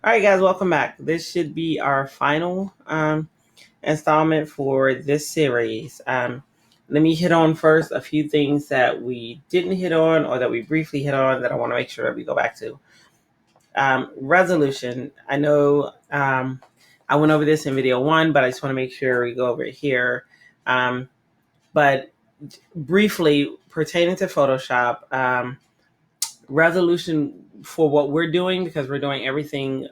All right, guys, welcome back. This should be our final installment for this series. Let me hit on first a few things that we didn't hit on or that we briefly hit on that I want to make sure that we go back to. Resolution. I know I went over this in video one, but I just want to make sure we go over it here. But briefly, pertaining to Photoshop, resolution for what we're doing, because we're doing everything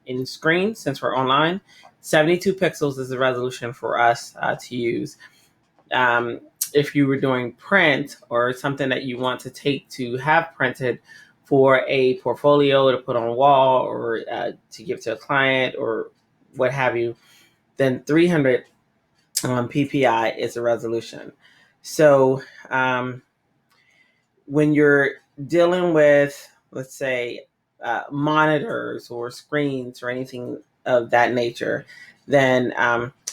in screen since we're online, 72 pixels is the resolution for us to use. If you were doing print or something that you want to take to have printed for a portfolio to put on a wall or to give to a client or what have you, then 300 ppi is the resolution. So when you're dealing with, let's say, monitors or screens or anything of that nature, then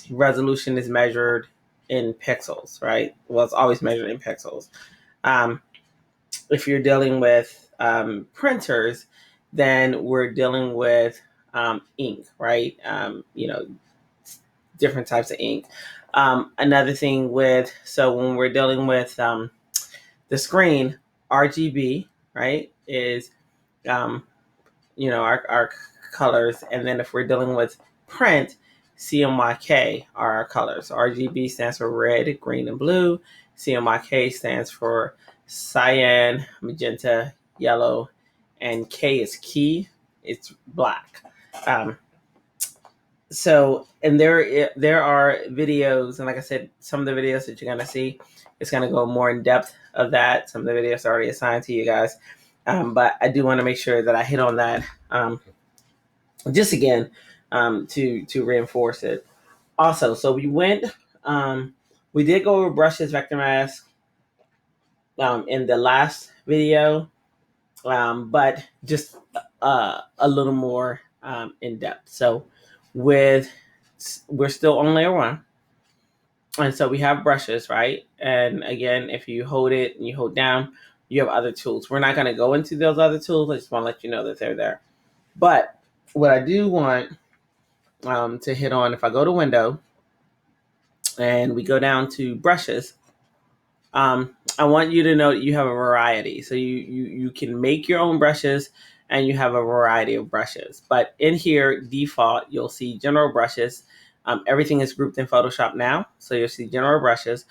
resolution is measured in pixels, right? Well, it's always measured in pixels. If you're dealing with printers, then we're dealing with ink, right? Different types of ink. Another thing so when we're dealing with the screen, RGB, right, is our colors, and then if we're dealing with print, CMYK are our colors. RGB stands for red, green, and blue. CMYK stands for cyan, magenta, yellow, and K is key. It's black. And there are videos, and like I said, some of the videos that you're gonna see, it's gonna go more in depth of that. Some of the videos are already assigned to you guys, but I do want to make sure that I hit on that just again to reinforce it. Also, so we did go over brushes, vector mask in the last video, but just a little more in depth. So we're still on layer one. And so we have brushes, right? And again, if you hold it and you hold down, you have other tools. We're not going to go into those other tools. I just want to let you know that they're there. But what I do want to hit on, if I go to window and we go down to brushes, I want you to know that you have a variety. So you can make your own brushes and you have a variety of brushes. But in here, default, you'll see general brushes. Everything is grouped in Photoshop now. So you'll see general brushes.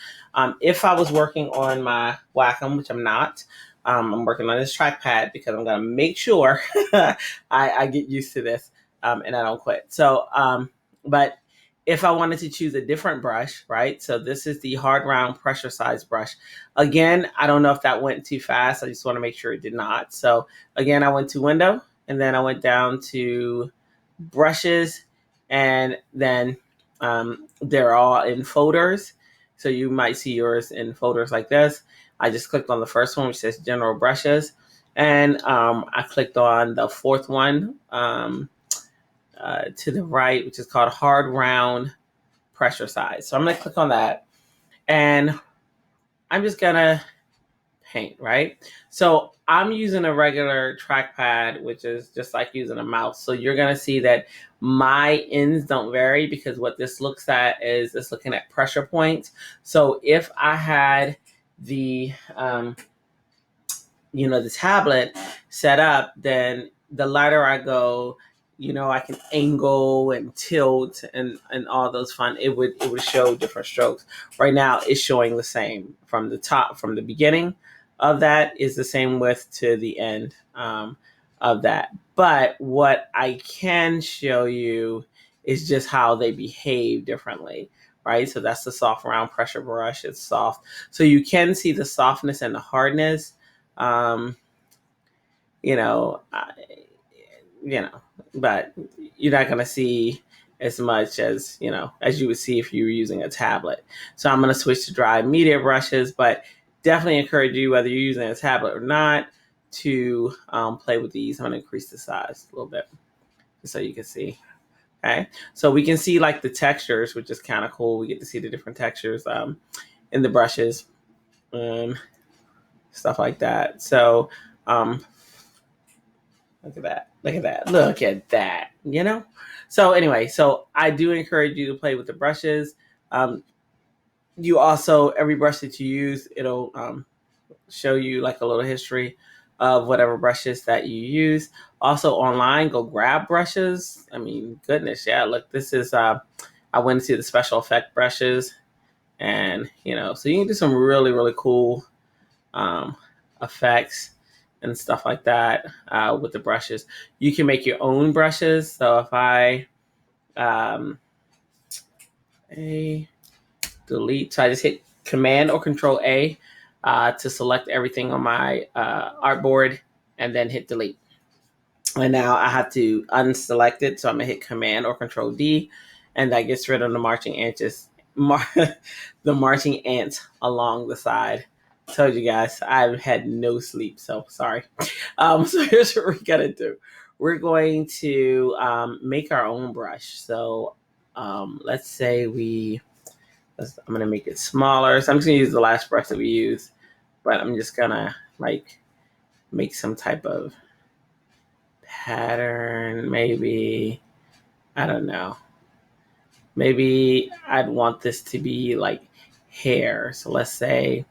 If I was working on my Wacom, which I'm not, I'm working on this trackpad because I'm going to make sure I get used to this and I don't quit. So, but if I wanted to choose a different brush, right? So this is the hard round pressure size brush. Again, I don't know if that went too fast. I just want to make sure it did not. So again, I went to window and then I went down to brushes, and then they're all in folders. So you might see yours in folders like this. I just clicked on the first one, which says general brushes. And I clicked on the fourth one to the right, which is called hard round pressure size. So I'm going to click on that and I'm just going to paint, right? So I'm using a regular trackpad, which is just like using a mouse. So you're going to see that my ends don't vary because what this looks at is it's looking at pressure points. So if I had the the tablet set up, then the lighter I go, I can angle and tilt and all those fun. It would show different strokes. Right now, it's showing the same from the top, from the beginning of that is the same width to the end of that. But what I can show you is just how they behave differently, right? So that's the soft round pressure brush. It's soft, so you can see the softness and the hardness. Um, you know, I, but you're not going to see as much as you would see if you were using a tablet. So I'm going to switch to dry media brushes, but definitely encourage you, whether you're using a tablet or not, to play with these. I'm going to increase the size a little bit so you can see. Okay, so we can see like the textures, which is kind of cool. We get to see the different textures in the brushes, stuff like that. So Look at that. Look at that. Look at that. You know? So anyway, so I do encourage you to play with the brushes. You also, every brush that you use, it'll show you like a little history of whatever brushes that you use. Also online, go grab brushes. I mean, goodness, yeah. Look, this is I went to the special effect brushes, and so you can do some really really cool um, effects and stuff like that with the brushes. You can make your own brushes. So if I a delete, so I just hit Command or Control A to select everything on my artboard, and then hit delete. And now I have to unselect it, so I'm gonna hit Command or Control D, and that gets rid of the marching ants, the marching ants along the side. Told you guys, I've had no sleep, so sorry. So here's what we're gonna do. We're going to make our own brush. So let's say I'm gonna make it smaller. So I'm just gonna use the last brush that we used, but I'm just gonna like make some type of pattern, maybe. I don't know. Maybe I'd want this to be like hair. So let's say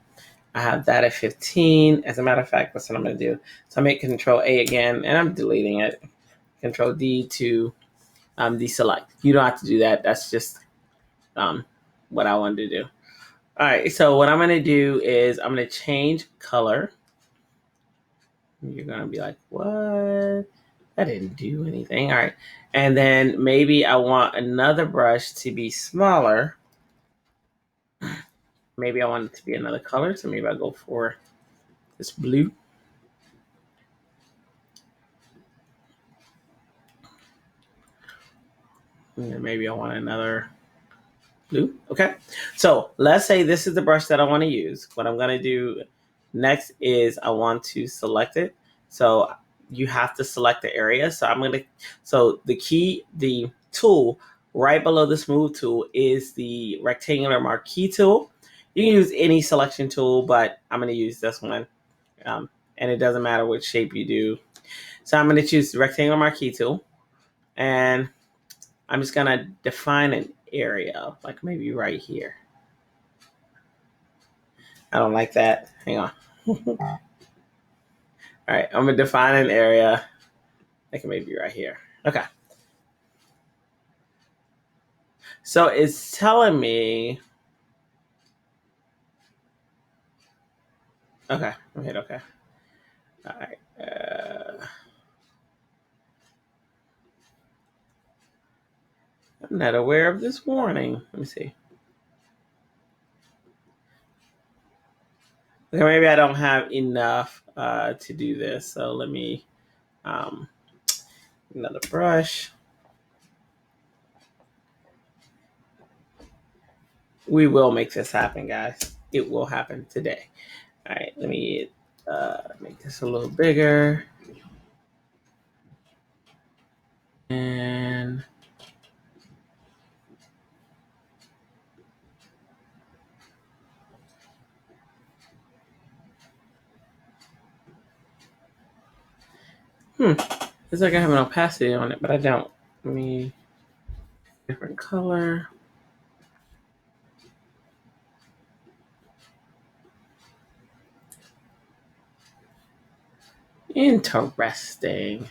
I have that at 15. As a matter of fact, that's what I'm going to do. So I make Control A again, and I'm deleting it. Control D to deselect. You don't have to do that. That's just what I wanted to do. All right. So what I'm going to do is I'm going to change color. You're going to be like, what? That didn't do anything. All right. And then maybe I want another brush to be smaller. Maybe I want it to be another color. So maybe I'll go for this blue. And then maybe I want another blue. Okay. So let's say this is the brush that I want to use. What I'm going to do next is I want to select it. So you have to select the area. So the tool right below the smooth tool is the rectangular marquee tool. You can use any selection tool, but I'm going to use this one. And it doesn't matter which shape you do. So I'm going to choose the rectangular marquee tool, and I'm just going to define an area, like maybe right here. I don't like that. Hang on. All right, I'm going to define an area, like maybe right here. Okay. So it's telling me, okay, I'm hit okay. All right. I'm not aware of this warning. Let me see. Okay, maybe I don't have enough to do this. So let me, another brush. We will make this happen, guys. It will happen today. All right, let me make this a little bigger. And it's like I have an opacity on it, but I don't. Let me different color. Interesting.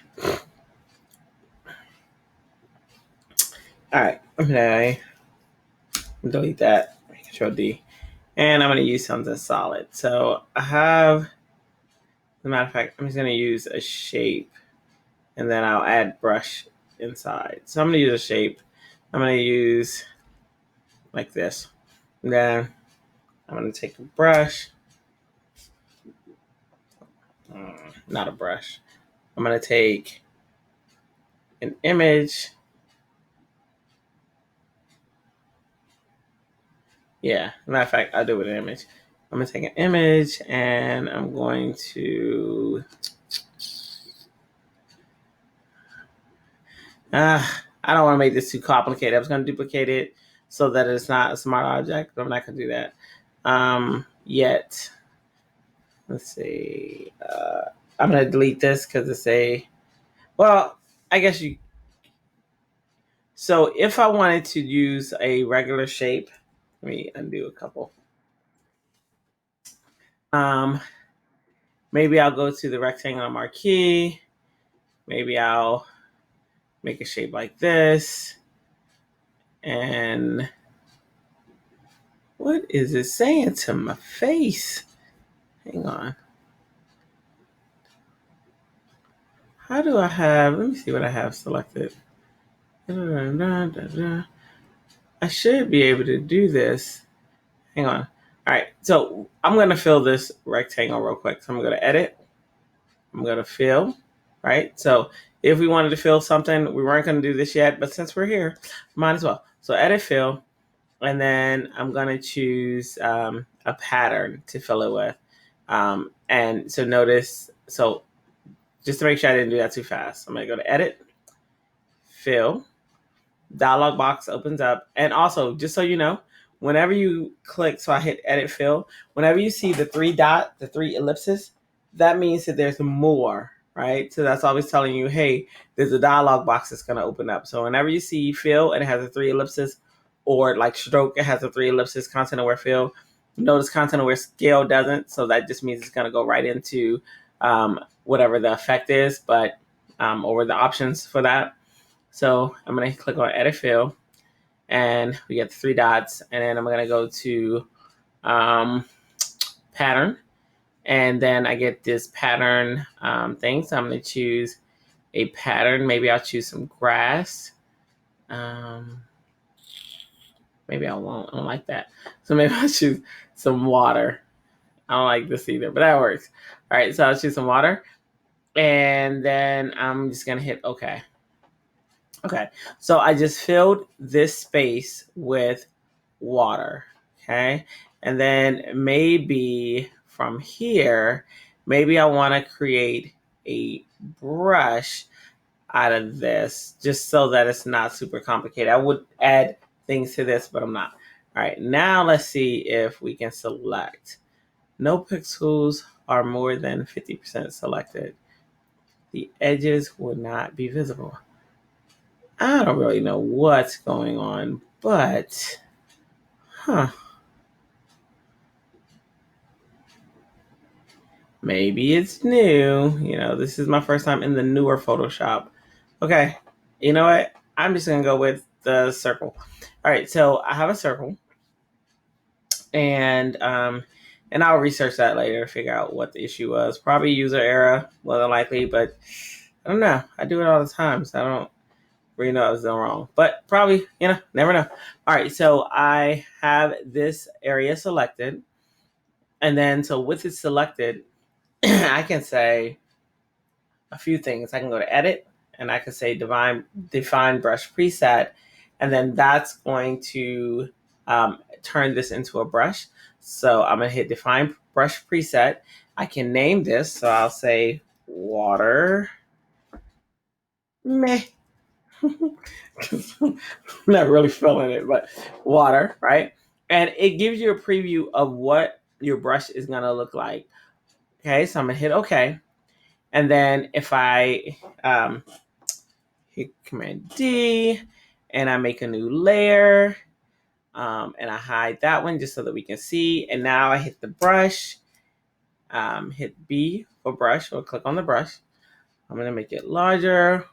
All right, I'm gonna delete that. Control D, and I'm gonna use something solid. So I have, as a matter of fact, I'm just gonna use a shape, and then I'll add brush inside. So I'm gonna use a shape. I'm gonna use like this. And then I'm gonna take a brush. Not a brush. I'm gonna take an image. Yeah, matter of fact, I'll do it with an image. I'm gonna take an image and I'm going to I don't want to make this too complicated. I was gonna duplicate it so that it's not a smart object, but I'm not gonna do that yet. Let's see. I'm gonna delete this because it's a Well, I guess you. So if I wanted to use a regular shape, let me undo a couple. Um, maybe I'll go to the rectangular marquee. Maybe I'll make a shape like this. And what is it saying to my face? Hang on. How do I have, let me see what I have selected. I should be able to do this. Hang on. All right. So I'm going to fill this rectangle real quick. So I'm going to edit. I'm going to fill. Right. So if we wanted to fill something, we weren't going to do this yet, but since we're here, might as well. So edit fill. And then I'm going to choose a pattern to fill it with. And so notice, so just to make sure I didn't do that too fast, I'm going to go to edit, fill, dialog box opens up. And also, just so you know, whenever you click, so I hit edit fill, whenever you see the the three ellipses, that means that there's more, right? So that's always telling you, hey, there's a dialog box that's going to open up. So whenever you see fill and it has the three ellipses, or like stroke, it has the three ellipses, content aware fill. Notice content aware scale doesn't. So that just means it's going to go right into whatever the effect is, but or the options for that. So I'm going to click on edit fill and we get the three dots. And then I'm going to go to pattern. And then I get this pattern thing. So I'm going to choose a pattern. Maybe I'll choose some grass. Maybe I won't. I don't like that. So maybe I'll choose some water. I don't like this either, but that works. All right, so I'll choose some water. And then I'm just going to hit OK. Okay, so I just filled this space with water. Okay, and then maybe from here, maybe I want to create a brush out of this just so that it's not super complicated. I would add things to this, but I'm not. All right, now let's see if we can select. No pixels are more than 50% selected. The edges will not be visible. I don't really know what's going on, but maybe it's new. You know, this is my first time in the newer Photoshop. Okay, you know what? I'm just gonna go with the circle. All right, so I have a circle, and I'll research that later to figure out what the issue was. Probably user error, more than likely, but I don't know. I do it all the time, so I don't really know I was doing wrong. But probably, never know. All right, so I have this area selected, and then so with it selected, I can say a few things. I can go to edit, and I can say define brush preset, and then that's going to turn this into a brush. So I'm going to hit define brush preset. I can name this, so I'll say water. Meh. I'm not really feeling it, but water, right? And it gives you a preview of what your brush is going to look like. Okay, so I'm going to hit OK. And then if I hit Command D and I make a new layer, and I hide that one just so that we can see. And now I hit the brush, hit B for brush, or click on the brush. I'm going to make it larger.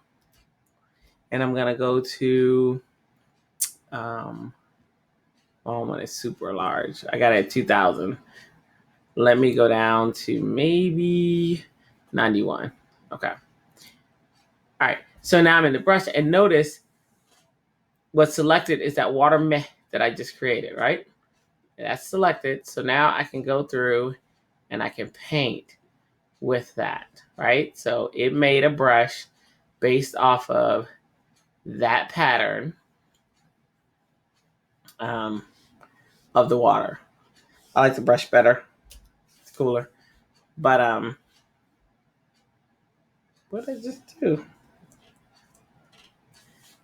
And I'm going to go to, when it's super large. I got it at 2000. Let me go down to maybe 91. Okay. All right. So now I'm in the brush, and notice what's selected is that water meh that I just created, right? That's selected. So now I can go through and I can paint with that, right? So it made a brush based off of that pattern of the water. I like the brush better. It's cooler. But what did I just do?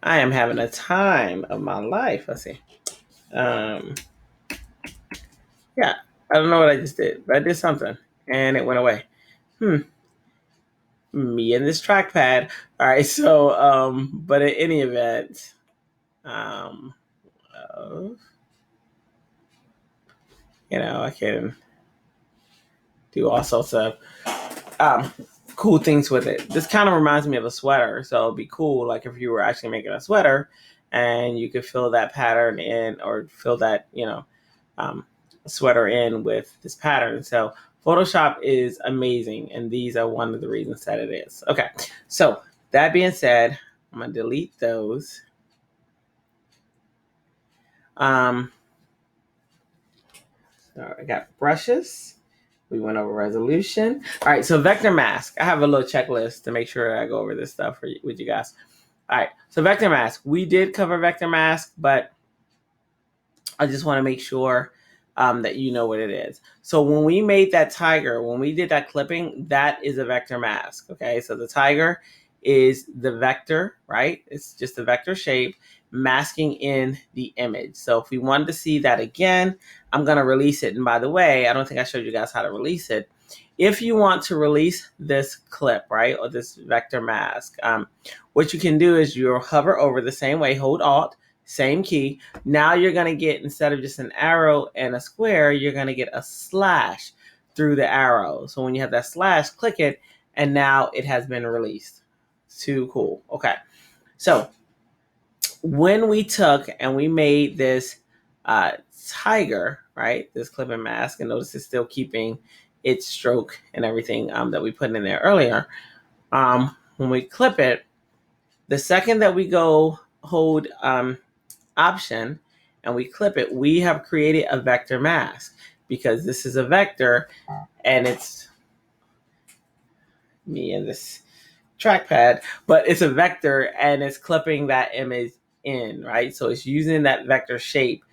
I am having a time of my life. Let's see. Yeah, I don't know what I just did, but I did something and it went away. me and this trackpad. All right, so but in any event, uh, I can do all sorts of um, cool things with it. This kind of reminds me of a sweater, so it'd be cool, like if you were actually making a sweater, and you could fill that pattern in, or fill that um, sweater in with this pattern. So Photoshop is amazing, and these are one of the reasons that it is. Okay, so that being said, I'm gonna delete those. So I got brushes. We went over resolution. All right, so vector mask. I have a little checklist to make sure I go over this stuff with you guys. All right, so vector mask. We did cover vector mask, but I just want to make sure that you know what it is. So when we made that tiger, when we did that clipping, that is a vector mask. Okay, so the tiger is the vector, right? It's just a vector shape masking in the image. So if we wanted to see that again, I'm going to release it. And by the way, I don't think I showed you guys how to release it. If you want to release this clip, right, or this vector mask, what you can do is you'll hover over the same way, hold Alt, same key. Now you're going to get, instead of just an arrow and a square, you're going to get a slash through the arrow. So when you have that slash, click it, and now it has been released. Too cool. Okay. So when we took and we made this tiger, right, this clipping mask, and notice it's still keeping its stroke and everything that we put in there earlier. When we clip it, the second that we go hold Option and we clip it, we have created a vector mask, because this is a vector and it's me and this trackpad, but it's a vector and it's clipping that image in, right? So it's using that vector shape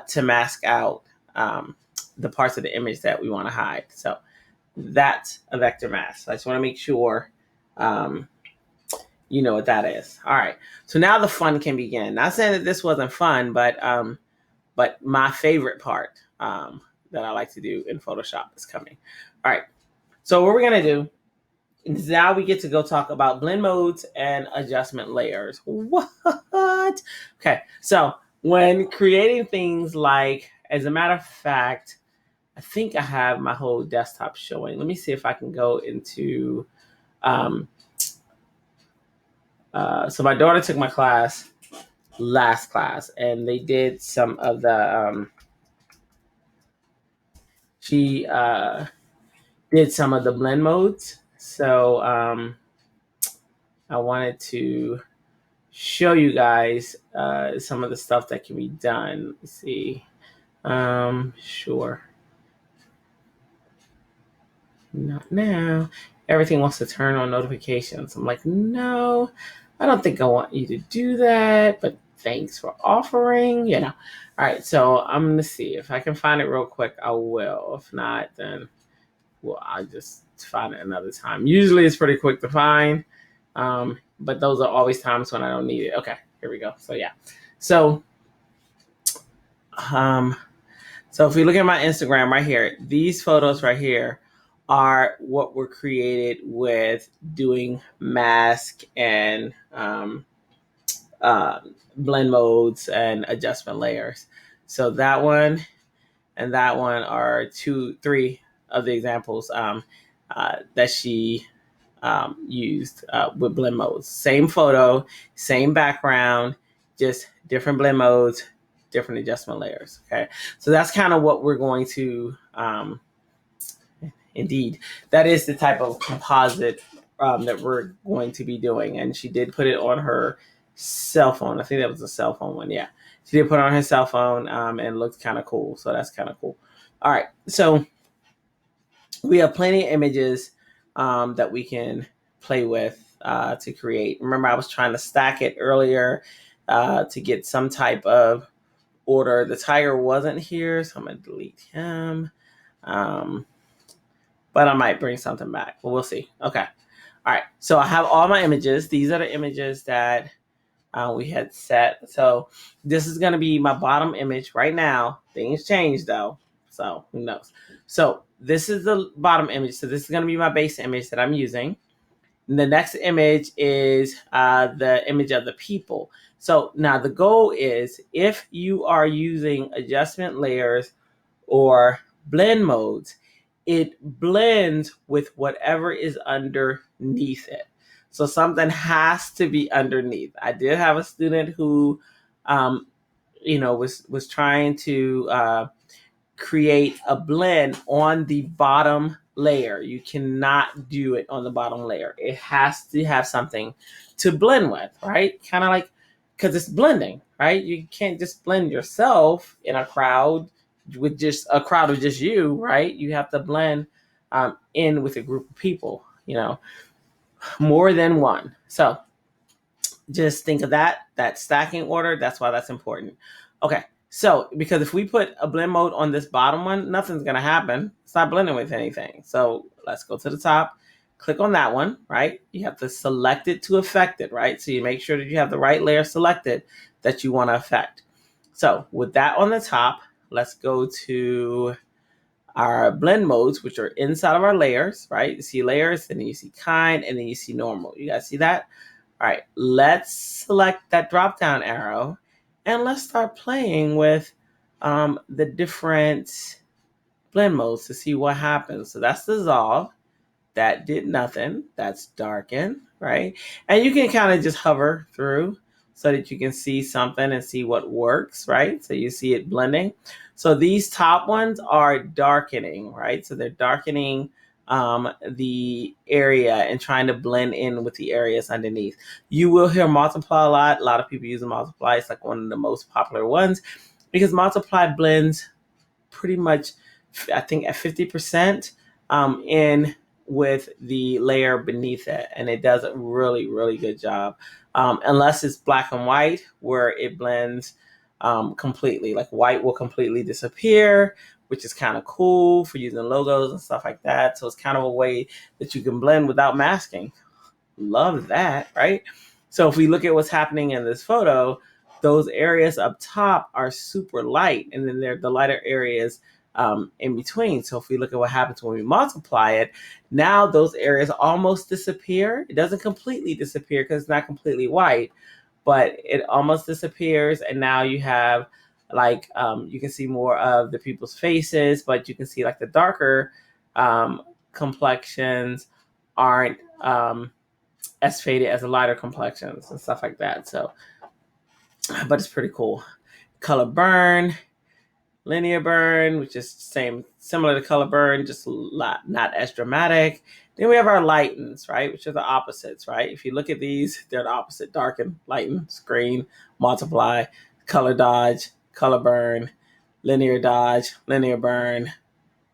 to mask out the parts of the image that we want to hide. So that's a vector mask. So I just want to make sure you know what that is. All right. So now the fun can begin. Not saying that this wasn't fun, but my favorite part that I like to do in Photoshop is coming. All right. So what we're going to do is now we get to go talk about blend modes and adjustment layers. What? Okay. So when creating things like, as a matter of fact, I think I have my whole desktop showing. Let me see if I can go into, so my daughter took my class, last class, and they did some of the, she did some of the blend modes. So I wanted to show you guys some of the stuff that can be done. Let's see. Sure. Not now. Everything wants to turn on notifications. I'm like, no, I don't think I want you to do that, but thanks for offering, All right, so I'm going to see. If I can find it real quick, I will. If not, then I'll just find it another time. Usually it's pretty quick to find, but those are always times when I don't need it. Okay, here we go. So yeah. So if we look at my Instagram right here, these photos right here are what were created with doing mask and blend modes and adjustment layers. So that one and that one are 3 of the examples that she used with blend modes. Same photo, same background, just different blend modes, different adjustment layers. Okay, so that's kind of what we're going to indeed, that is the type of composite that we're going to be doing. And she did put it on her cell phone. I think that was a cell phone one. Yeah, she did put it on her cell phone and it looked kind of cool. So that's kind of cool. All right, so we have plenty of images that we can play with to create. Remember, I was trying to stack it earlier to get some type of order. The tiger wasn't here, so I'm going to delete him. But I might bring something back. But we'll see. Okay. All right. So I have all my images. These are the images that we had set. So this is going to be my bottom image right now. Things change though. So who knows? So this is the bottom image. So this is going to be my base image that I'm using. The next image is the image of the people. So now the goal is, if you are using adjustment layers or blend modes, it blends with whatever is underneath it. So something has to be underneath. I did have a student who, was trying to create a blend on the bottom layer. You cannot do it on the bottom layer. It has to have something to blend with, right? Kind of like, because it's blending, right? You can't just blend yourself in a crowd with just a crowd of just you, right? You have to blend in with a group of people, more than one. So just think of that stacking order. That's why that's important. Okay, so because if we put a blend mode on this bottom one, nothing's going to happen. It's not blending with anything. So let's go to the top, click on that one, right? You have to select it to affect it, right? So you make sure that you have the right layer selected that you want to affect. So with that on the top, let's go to our blend modes, which are inside of our layers, right? You see layers, and then you see kind, and then you see normal. You guys see that? All right, let's select that drop down arrow, and let's start playing with the different blend modes to see what happens. So that's dissolve. That did nothing. That's darken, right? And you can kind of just hover through so that you can see something and see what works, right? So you see it blending. So these top ones are darkening, right? So they're darkening the area and trying to blend in with the areas underneath. You will hear multiply a lot. A lot of people use multiply. It's like one of the most popular ones because multiply blends pretty much, I think, at 50% in with the layer beneath it, and it does a really, really good job. Unless it's black and white, where it blends completely. Like white will completely disappear, which is kind of cool for using logos and stuff like that. So it's kind of a way that you can blend without masking. Love that, right? So if we look at what's happening in this photo, those areas up top are super light, and then they're the lighter areas in between. So if we look at what happens when we multiply it, now those areas almost disappear. It doesn't completely disappear because it's not completely white, but it almost disappears. And now you have like, you can see more of the people's faces, but you can see like the darker complexions aren't as faded as the lighter complexions and stuff like that. So, but it's pretty cool. Color burn, linear burn, which is similar to color burn, just a lot not as dramatic. Then we have our lightens, right, which are the opposites, right? If you look at these, they're the opposite: darken, lighten, screen, multiply, color dodge, color burn, linear dodge, linear burn,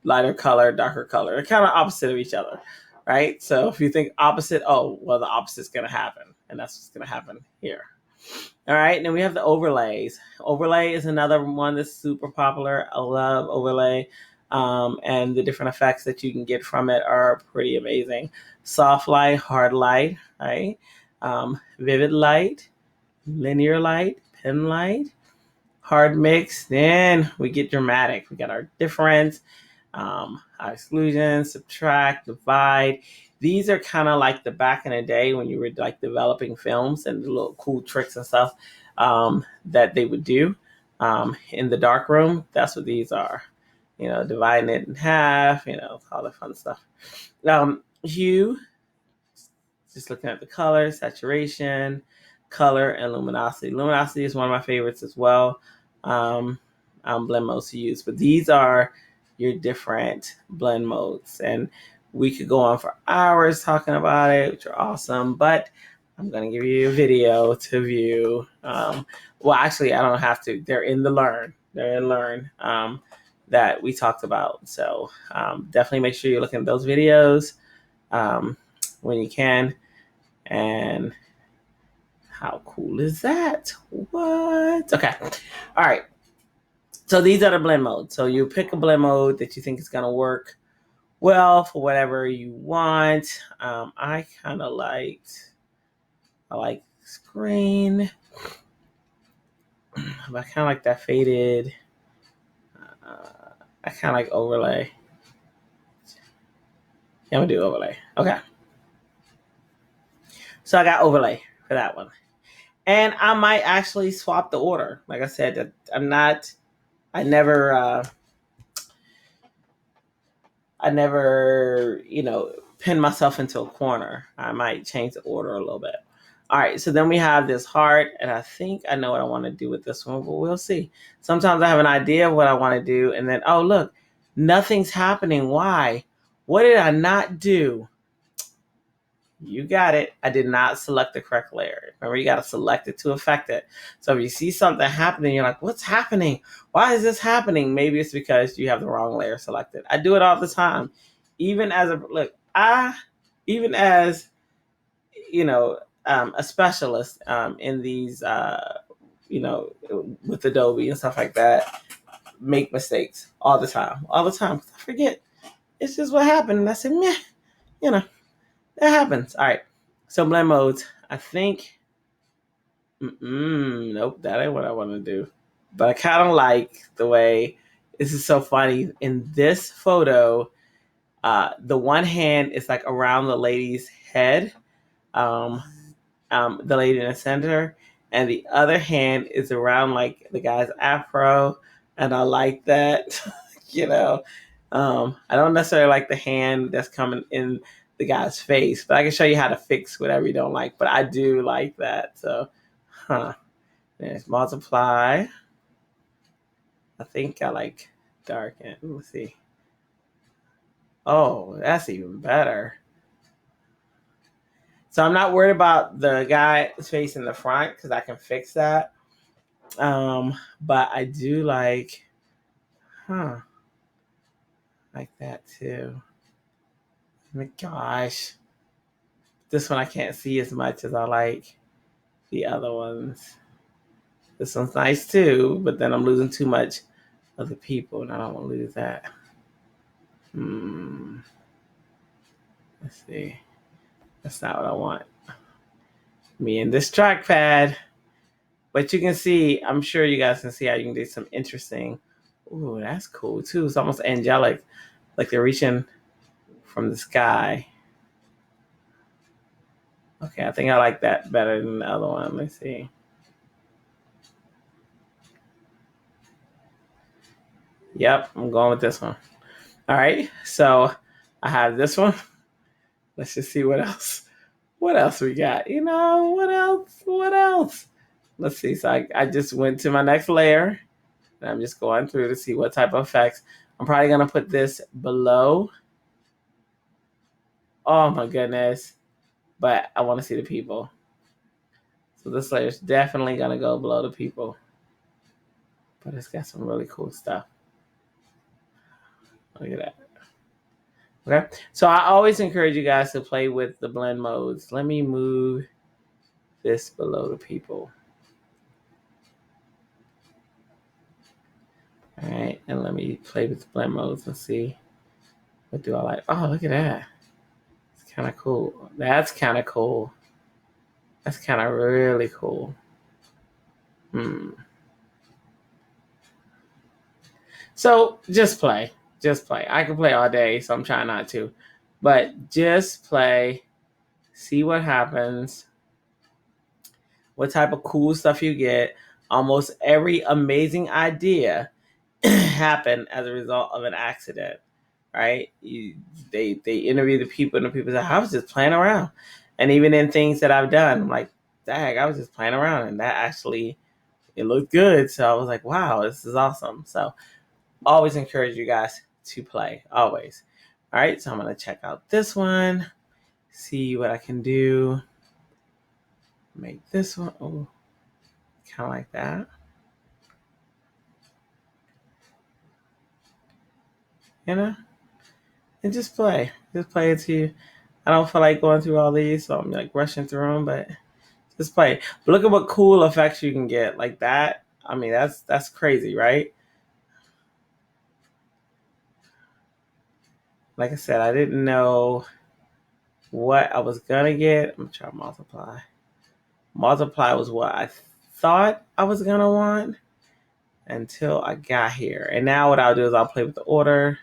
lighter color, darker color. They're kind of opposite of each other, right? So if you think opposite, oh, well, the opposite's going to happen. And that's what's going to happen here. All right. And then we have the overlays. Overlay is another one that's super popular. I love overlay. And the different effects that you can get from it are pretty amazing. Soft light, hard light, right? Vivid light, linear light, pen light, hard mix. Then we get dramatic. We got our difference, our exclusion, subtract, divide. These are kind of like the back in the day when you were like developing films and the little cool tricks and stuff that they would do in the dark room. That's what these are. Dividing it in half, all the fun stuff. Hue, just looking at the color, saturation, color, and luminosity. Luminosity is one of my favorites as well. Blend modes to use, but these are your different blend modes, and we could go on for hours talking about it, which are awesome, but I'm going to give you a video to view. Well, actually, I don't have to. They're in Learn that we talked about. So definitely make sure you're looking at those videos when you can. And how cool is that? What? Okay. All right. So these are the blend modes. So you pick a blend mode that you think is going to work well for whatever you want. I like screen. I kind of like that faded. I kind of like overlay. Yeah, I'm going to do overlay. Okay. So I got overlay for that one. And I might actually swap the order. Like I said, I never, pin myself into a corner. I might change the order a little bit. All right, so then we have this heart, and I think I know what I want to do with this one, but we'll see. Sometimes I have an idea of what I want to do, and then, oh, look, nothing's happening. Why? What did I not do? You got it. I did not select the correct layer. Remember, you got to select it to affect it. So if you see something happening, you're like, what's happening? Why is this happening? Maybe it's because you have the wrong layer selected. I do it all the time. Even as a specialist in these, with Adobe and stuff like that, make mistakes all the time. All the time. I forget. It's just what happened. And I said, meh, that happens. All right. So blend modes. I think, nope, that ain't what I want to do. But I kind of like the way, this is so funny. In this photo, the one hand is like around the lady's head, the lady in the center, and the other hand is around like the guy's afro. And I like that, you know. I don't necessarily like the hand that's coming in the guy's face, but I can show you how to fix whatever you don't like. But I do like that. So, there's multiply. I think I like darken. Let's see. Oh, that's even better. So I'm not worried about the guy's face in the front because I can fix that. But I do like that too. Oh my gosh. This one I can't see as much as I like the other ones. This one's nice too, but then I'm losing too much of the people, and I don't want to lose that. Let's see. That's not what I want. Me and this trackpad. But you can see, I'm sure you guys can see how you can do some interesting. Ooh, that's cool too. It's almost angelic, like they're reaching from the sky. Okay, I think I like that better than the other one. Let's see. Yep, I'm going with this one. All right, so I have this one. Let's just see what else. What else we got? What else? What else? Let's see. So I just went to my next layer. And I'm just going through to see what type of effects. I'm probably going to put this below. Oh my goodness. But I want to see the people. So this layer is definitely going to go below the people. But it's got some really cool stuff. Look at that. Okay. So I always encourage you guys to play with the blend modes. Let me move this below the people. All right. And let me play with the blend modes and see what do I like. Oh, look at that. It's kind of cool. That's kind of cool. That's kind of really cool. So just play. Just play. I can play all day, so I'm trying not to. But just play. See what happens. What type of cool stuff you get. Almost every amazing idea happened as a result of an accident. Right? They interview the people, and the people say, I was just playing around. And even in things that I've done, I'm like, dang, I was just playing around. And that actually, it looked good. So I was like, wow, this is awesome. So always encourage you guys to play. Always. All right. So I'm going to check out this one. See what I can do. Make this one. Oh, kind of like that. And just play. Just play it to you. I don't feel like going through all these, so I'm like rushing through them, but just play. But look at what cool effects you can get like that. I mean, that's crazy, right? Like I said, I didn't know what I was gonna get. I'm gonna try multiply. Multiply was what I thought I was gonna want until I got here. And now what I'll do is I'll play with the order,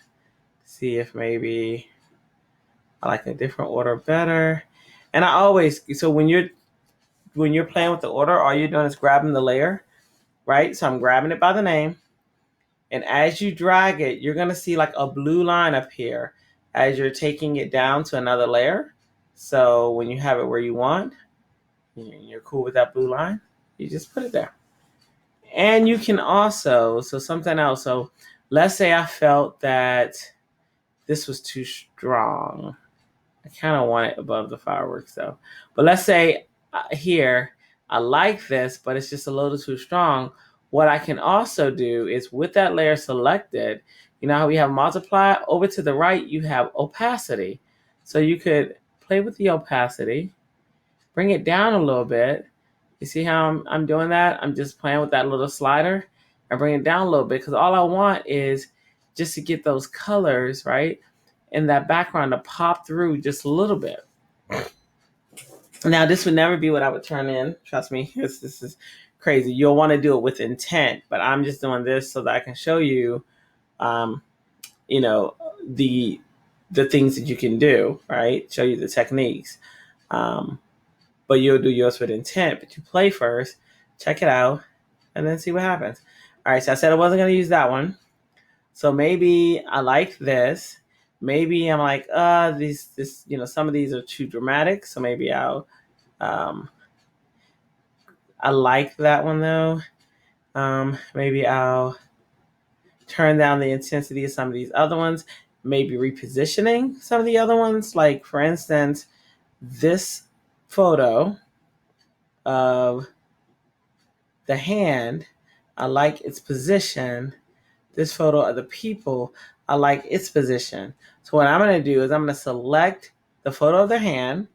see if maybe I like a different order better. And I always, so when you're playing with the order, all you're doing is grabbing the layer, right? So I'm grabbing it by the name. And as you drag it, you're going to see like a blue line up here as you're taking it down to another layer. So when you have it where you want, you're cool with that blue line, you just put it there. And you can also, so something else. So let's say I felt that this was too strong. I kind of want it above the fireworks though. But let's say here, I like this, but it's just a little too strong. What I can also do is with that layer selected, you know how we have multiply? Over to the right, you have opacity. So you could play with the opacity, bring it down a little bit. You see how I'm doing that? I'm just playing with that little slider and bring it down a little bit because all I want is just to get those colors, right? In that background to pop through just a little bit. Now, this would never be what I would turn in. Trust me, this is crazy. You'll want to do it with intent, but I'm just doing this so that I can show you, um, you know, the things that you can do, right? Show you the techniques. But you'll do yours with intent. But you play first, check it out, and then see what happens. All right, so I said I wasn't going to use that one. So maybe I like this. Maybe I'm like, some of these are too dramatic. So maybe I like that one though. Maybe I'll turn down the intensity of some of these other ones. Maybe repositioning some of the other ones. Like for instance, this photo of the hand, I like its position. This photo of the people, I like its position. So what I'm going to do is I'm going to select the photo of the hand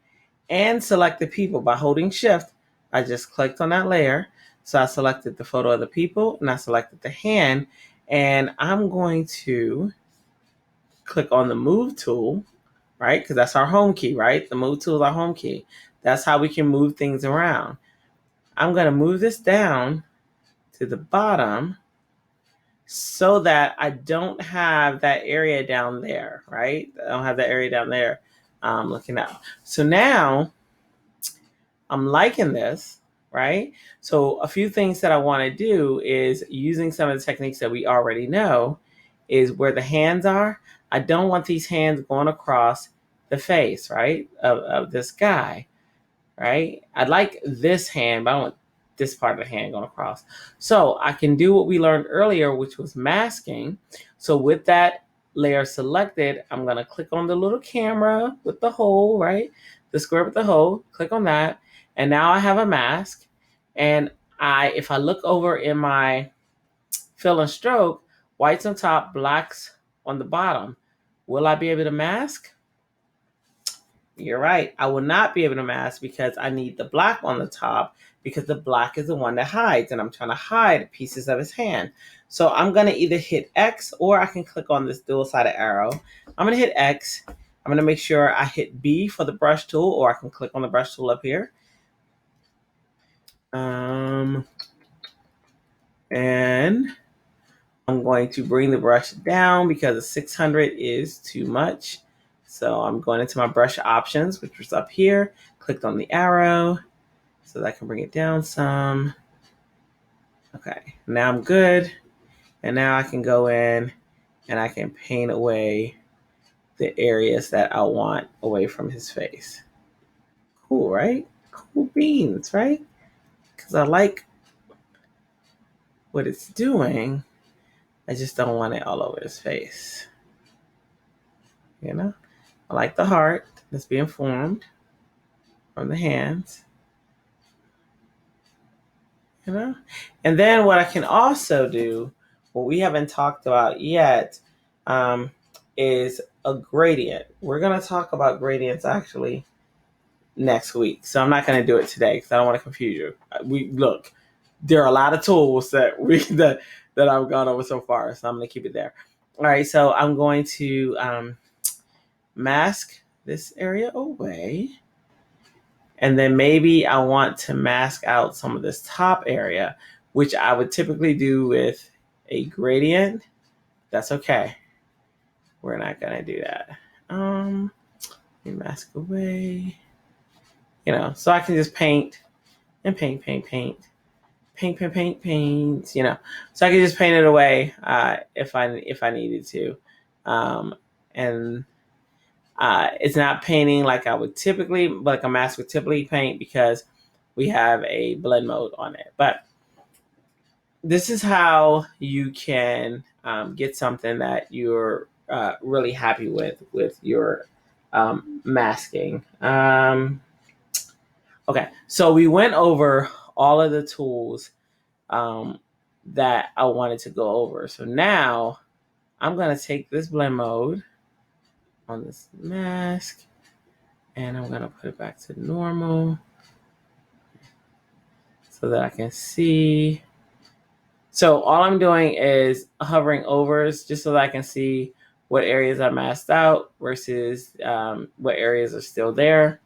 and select the people by holding shift. I just clicked on that layer. So I selected the photo of the people and I selected the hand. And I'm going to click on the move tool, right? Because that's our home key, right? The move tool is our home key. That's how we can move things around. I'm going to move this down to the bottom so that I don't have that area down there, right? I don't have that area down there looking out. So now I'm liking this, right? So a few things that I want to do is using some of the techniques that we already know is where the hands are. I don't want these hands going across the face, right, of this guy, right? I'd like this hand, but I don't want this part of the hand going across. So I can do what we learned earlier, which was masking. So with that layer selected, I'm going to click on the little camera with the hole, right? The square with the hole, click on that. And now I have a mask. And if I look over in my fill and stroke, whites on top, blacks on the bottom, will I be able to mask? You're right. I will not be able to mask because I need the black on the top because the black is the one that hides and I'm trying to hide pieces of his hand. So I'm going to either hit X or I can click on this dual-sided arrow. I'm going to hit X. I'm going to make sure I hit B for the brush tool or I can click on the brush tool up here. And I'm going to bring the brush down because the 600 is too much. So I'm going into my brush options, which was up here, clicked on the arrow so that I can bring it down some. Okay, now I'm good. And now I can go in and I can paint away the areas that I want away from his face. Cool, right? Cool beans, right? Because I like what it's doing. I just don't want it all over his face. You know? I like the heart that's being formed from the hands. You know? And then what I can also do, what we haven't talked about yet, is a gradient. We're going to talk about gradients actually next week. So I'm not going to do it today because I don't want to confuse you. There are a lot of tools that I've gone over so far. So I'm going to keep it there. All right. So I'm going to mask this area away. And then maybe I want to mask out some of this top area, which I would typically do with a gradient. That's okay. We're not going to do that. Let me mask away. you know, so I can just paint and paint, paint, paint, paint, paint, paint, paint, you know, so I can just paint it away if I needed to, and it's not painting like I would typically, like a mask would typically paint because we have a blend mode on it. But this is how you can get something that you're really happy with your masking. Okay, so we went over all of the tools um, that I wanted to go over. So now I'm going to take this blend mode on this mask and I'm going to put it back to normal so that I can see. So all I'm doing is hovering over just so that I can see what areas are masked out versus what areas are still there.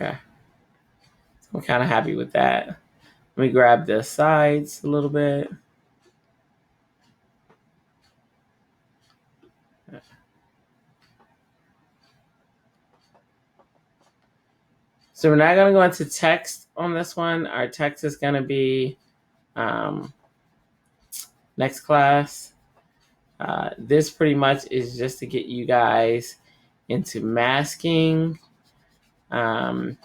Okay, so I'm kind of happy with that. Let me grab the sides a little bit. So we're not going to go into text on this one. Our text is going to be next class. This pretty much is just to get you guys into masking and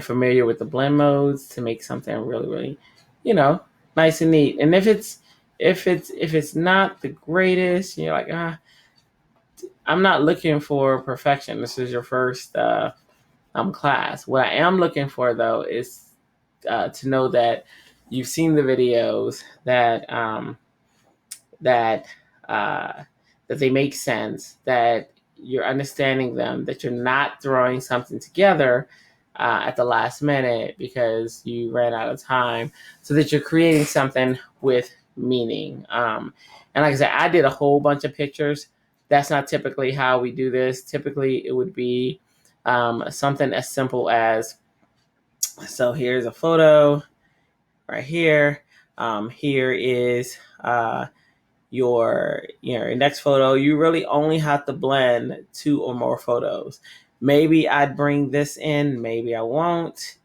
familiar with the blend modes to make something really, really, you know, nice and neat. And if it's not the greatest, you're like, I'm not looking for perfection. This is your first class. What I am looking for though is to know that you've seen the videos, that that that they make sense, that you're understanding them, that you're not throwing something together at the last minute because you ran out of time, so that you're creating something with meaning. And like I said, I did a whole bunch of pictures. That's not typically how we do this. Typically, it would be something as simple as, so here's a photo right here. Here is your next photo. You really only have to blend 2 or more photos. Maybe I'd bring this in, maybe I won't.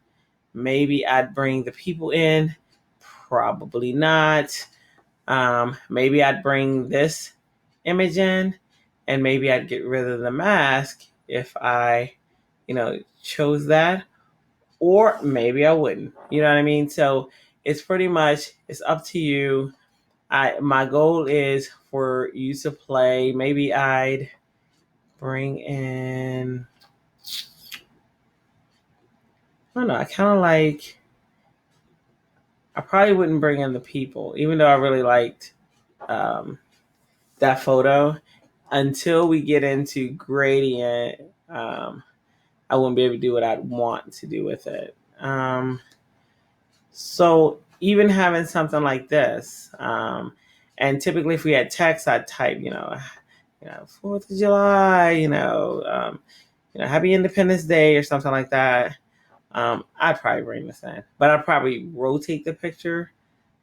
Maybe I'd bring the people in, probably not. Maybe I'd bring this image in, and maybe I'd get rid of the mask if I, chose that, or maybe I wouldn't. You know what I mean? So it's pretty much, it's up to you. My goal is for you to play. Maybe I'd bring in, I don't know, I probably wouldn't bring in the people, even though I really liked that photo. Until we get into gradient, I wouldn't be able to do what I'd want to do with it. So even having something like this, and typically if we had text, I'd type, 4th of July, Happy Independence Day or something like that. I'd probably bring this in, but I'd probably rotate the picture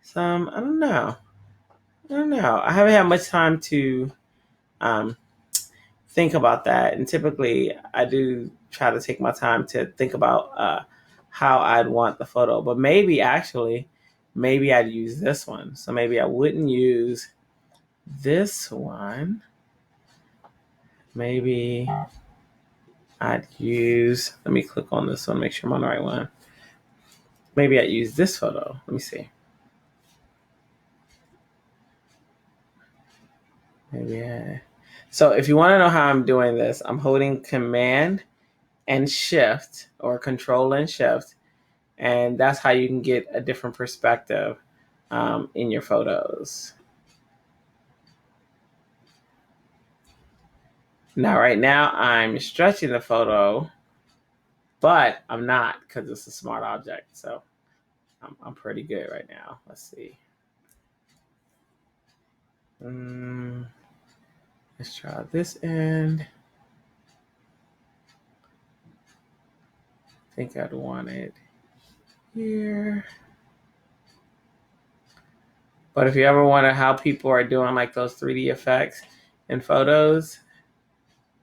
some. I don't know. I haven't had much time to think about that, and typically I do try to take my time to think about how I'd want the photo. But maybe I'd use this one. So maybe I wouldn't use this one. Maybe I'd use, let me click on this one, make sure I'm on the right one. Maybe I'd use this photo. Let me see. So if you want to know how I'm doing this, I'm holding Command and Shift, or Control and Shift, and that's how you can get a different perspective in your photos. Now, right now, I'm stretching the photo, but I'm not, because it's a smart object. So I'm pretty good right now. Let's see. Let's try this end. I think I'd want it here. But if you ever wonder how people are doing like those 3D effects in photos,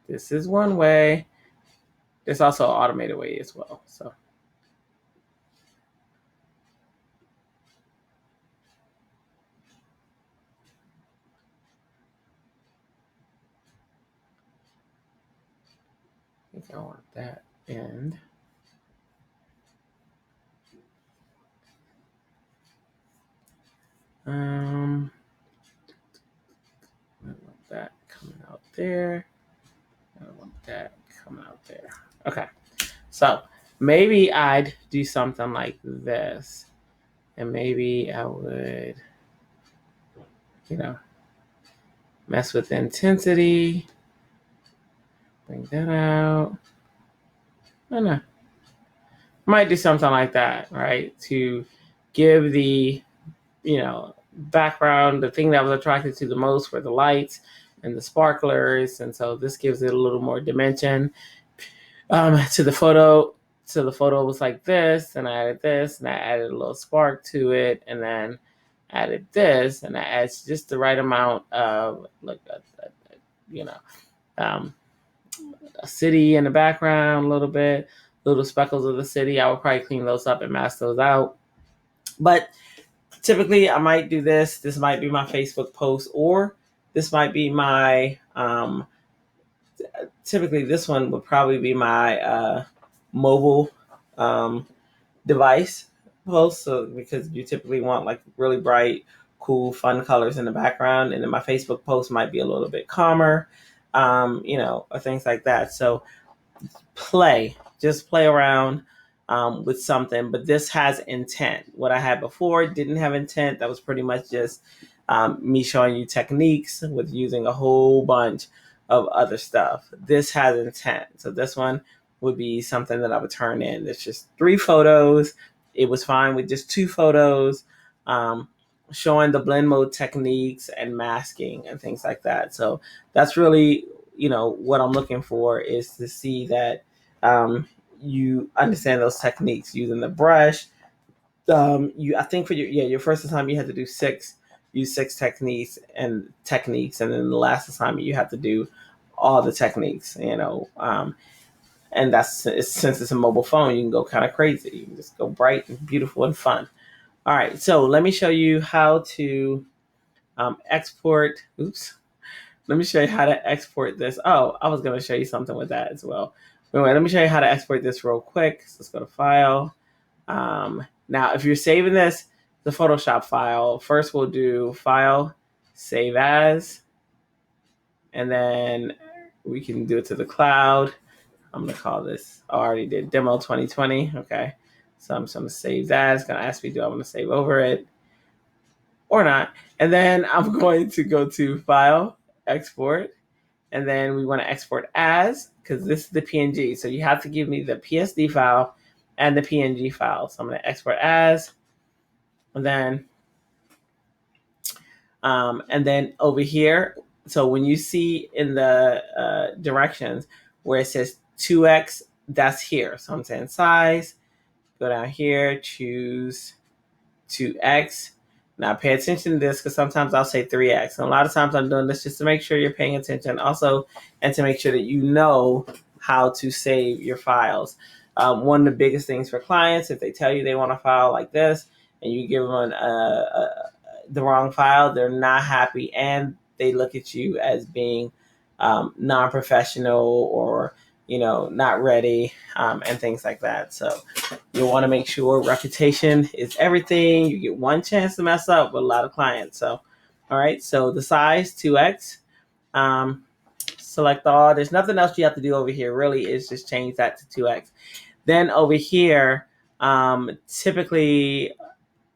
This is one way. There's also an automated way as well. So I think I want that end. I want that coming out there. I want that coming out there. Okay. So maybe I'd do something like this. And maybe I would, mess with intensity. Bring that out. I don't know. Might do something like that, right? To give the, background, the thing that was attracted to the most were the lights and the sparklers. And so this gives it a little more dimension. To the photo. So the photo was like this, and I added this, and I added a little spark to it, and then added this, and that adds just the right amount of you know, um, a city in the background, a little bit, little speckles of the city. I would probably clean those up and mask those out. But typically, I might do this. This might be my Facebook post, or this might be my. Typically, this one would probably be my mobile device post. So because you typically want like really bright, cool, fun colors in the background, and then my Facebook post might be a little bit calmer, or things like that. So just play around with something, but this has intent. What I had before didn't have intent. That was pretty much just me showing you techniques with using a whole bunch of other stuff. This has intent. So this one would be something that I would turn in. It's just 3 photos. It was fine with just 2 photos, showing the blend mode techniques and masking and things like that. So that's really, what I'm looking for is to see that you understand those techniques using the brush. I think for your first assignment you had to do use 6 techniques, and then the last assignment you have to do all the techniques. And that's since it's a mobile phone, you can go kind of crazy. You can just go bright and beautiful and fun. All right, so let me show you how to export. Oops. Let me show you how to export this. Oh, I was going to show you something with that as well. Anyway, let me show you how to export this real quick. So let's go to File. Now, if you're saving this, the Photoshop file, first we'll do File, Save As, and then we can do it to the cloud. I'm going to call this, I already did Demo 2020. Okay. So I'm just going to save that. It's going to ask me, do I want to save over it or not? And then I'm going to go to File, Export, and then we want to export as, because this is the PNG. So you have to give me the PSD file and the PNG file. So I'm going to export as, and then over here. So when you see in the directions where it says 2x, that's here. So I'm saying size, go down here, choose 2x. Now pay attention to this because sometimes I'll say 3x. And a lot of times I'm doing this just to make sure you're paying attention also, and to make sure that you know how to save your files. One of the biggest things for clients, if they tell you they want a file like this and you give them the wrong file, they're not happy and they look at you as being non-professional or not ready, and things like that. So you want to make sure reputation is everything. You get one chance to mess up with a lot of clients. So, all right. So the size 2x, select all. There's nothing else you have to do over here. Really, is just change that to 2x. Then over here, typically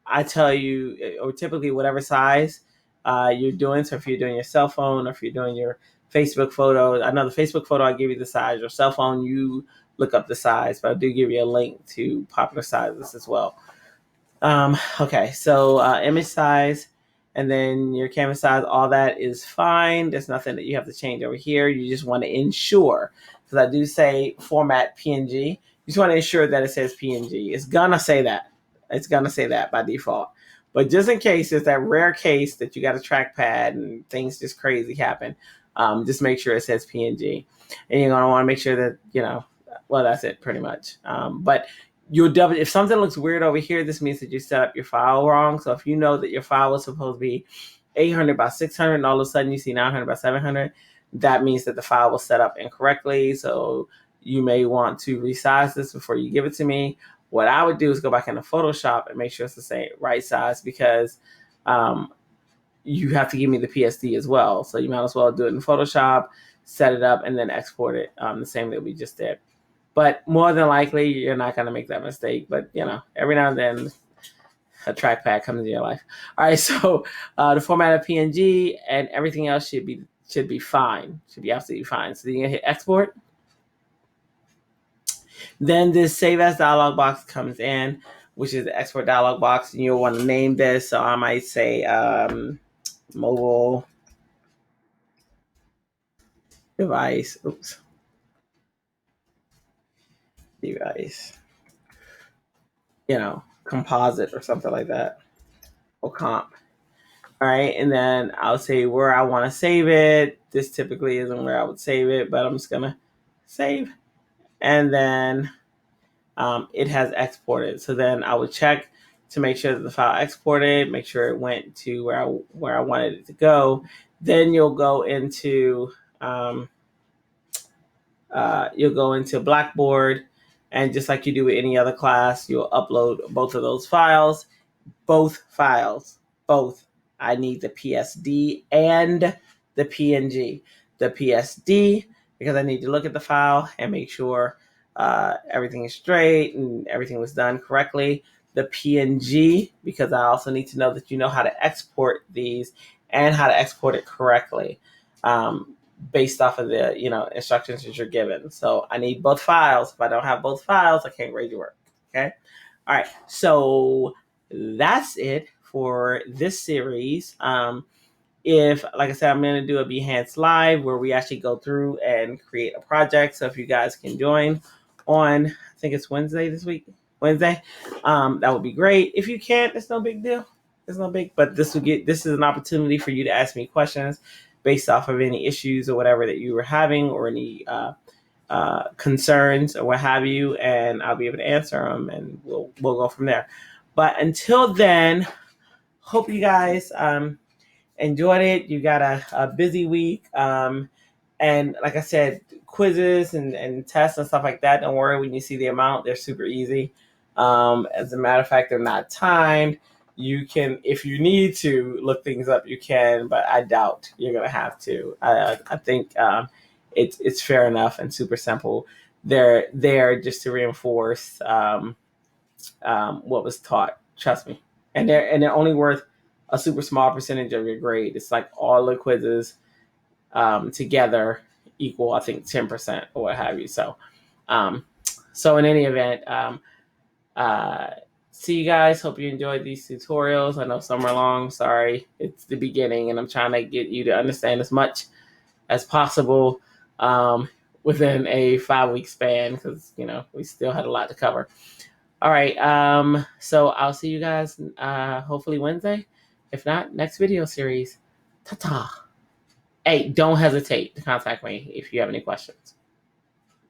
I tell you, or typically whatever size you're doing. So if you're doing your cell phone, or if you're doing your Facebook photo, I know the Facebook photo, I give you the size. Your cell phone, you look up the size, but I do give you a link to popular sizes as well. Okay, so image size, and then your camera size, all that is fine. There's nothing that you have to change over here. You just want to ensure, because I do say format PNG. You just want to ensure that it says PNG. It's gonna say that. It's gonna say that by default. But just in case, it's that rare case that you got a trackpad and things just crazy happen. Just make sure it says PNG, and you're gonna want to make sure that well, that's it pretty much. But you'll double if something looks weird over here. This means that you set up your file wrong. So if you know that your file was supposed to be 800 by 600, and all of a sudden you see 900 by 700, that means that the file was set up incorrectly. So you may want to resize this before you give it to me. What I would do is go back into Photoshop and make sure it's the same right size, because you have to give me the PSD as well. So you might as well do it in Photoshop, set it up, and then export it the same that we just did. But more than likely, you're not going to make that mistake. But, every now and then, a trackpad comes in your life. All right, so the format of PNG and everything else should be fine. Should be absolutely fine. So you're going to hit export. Then this save as dialog box comes in, which is the export dialog box. And you'll want to name this. So I might say mobile device. Oops. Device. Composite or something like that. Or comp. All right, and then I'll say where I want to save it. This typically isn't where I would save it, but I'm just gonna save, and then it has exported. So then I would check to make sure that the file exported, make sure it went to where I wanted it to go. Then you'll go into Blackboard, and just like you do with any other class, you'll upload both of those files. Both files. Both. I need the PSD and the PNG. The PSD, because I need to look at the file and make sure everything is straight and everything was done correctly. The PNG, because I also need to know that you know how to export these and how to export it correctly, based off of the instructions that you're given. So I need both files. If I don't have both files, I can't grade your work. Okay. All right. So that's it for this series. If, like I said, I'm going to do a Behance Live where we actually go through and create a project. So if you guys can join on, I think it's Wednesday, that would be great. If you can't, it's no big deal. It's no big, but this is an opportunity for you to ask me questions based off of any issues or whatever that you were having, or any concerns or what have you, and I'll be able to answer them, and we'll go from there. But until then, hope you guys enjoyed it. You got a busy week. And like I said, quizzes and tests and stuff like that, don't worry when you see the amount. They're super easy. As a matter of fact, they're not timed. You can, if you need to look things up, you can, but I doubt you're going to have to. I think it's fair enough and super simple. They're there just to reinforce what was taught. Trust me. And they're only worth a super small percentage of your grade. It's like all the quizzes together equal, I think, 10% or what have you. So in any event, see you guys. Hope you enjoyed these tutorials. I know some are long. Sorry. It's the beginning, and I'm trying to get you to understand as much as possible within a 5-week span, because, we still had a lot to cover. All right. So I'll see you guys hopefully Wednesday. If not, next video series. Ta-ta. Hey, don't hesitate to contact me if you have any questions.